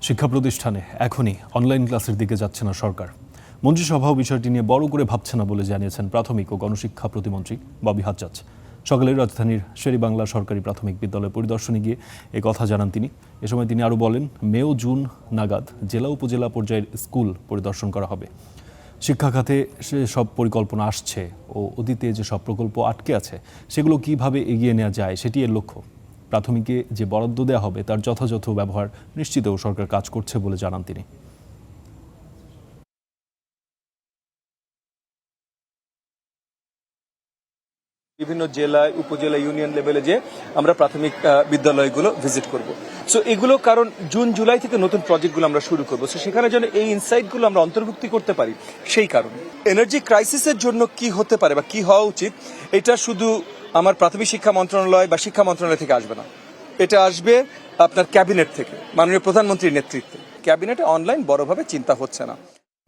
শিক্ষা প্রতিষ্ঠানে এখনই অনলাইন ক্লাসের দিকে যাচ্ছে না সরকার। মন্ত্রিসভাও বিষয়টি নিয়ে বড় করে ভাবছে না বলে জানিয়েছেন প্রাথমিক ও গণশিক্ষা প্রতিমন্ত্রী ববি হাজ্জাজ। সকালে রাজধানীর শেরেবাংলা সরকারি প্রাথমিক বিদ্যালয় পরিদর্শনে গিয়ে কথা জানান তিনি। এ সময় তিনি আরও বলেন, মে ও জুন নাগাদ জেলা উপজেলা পর্যায়ের স্কুল পরিদর্শন করা হবে। শিক্ষা খাতে সব পরিকল্পনা আসছে ও অতীতে যে সব প্রকল্প আটকে আছে সেগুলো কিভাবে এগিয়ে নেওয়া যায় সেটি এর লক্ষ্য। প্রাথমিকে যে বরাদ্দ দেওয়া হবে তার যথাযথ ব্যবহার নিশ্চিতেও সরকার কাজ করছে বলে জানান তিনি। বিভিন্ন জেলায়, উপজেলা, ইউনিয়ন লেভেলে যে আমরা প্রাথমিক বিদ্যালয়গুলো ভিজিট করব। সো এগুলো কারণ জুন জুলাই থেকে নতুন প্রজেক্টগুলো আমরা শুরু করব। সো সেখানে যেন এই ইনসাইটগুলো আমরা অন্তর্ভুক্তি করতে পারি, সেই কারণে এনার্জি ক্রাইসিসের জন্য কি হতে পারে বা কি হওয়া উচিত, এটা শুধু আমার প্রাথমিক শিক্ষা মন্ত্রণালয় বা শিক্ষা মন্ত্রণালয় থেকে আসবে না, এটা আসবে আপনার ক্যাবিনেট থেকে, মাননীয় প্রধানমন্ত্রীর নেতৃত্বে। ক্যাবিনেটে অনলাইন বড়ভাবে চিন্তা হচ্ছে না।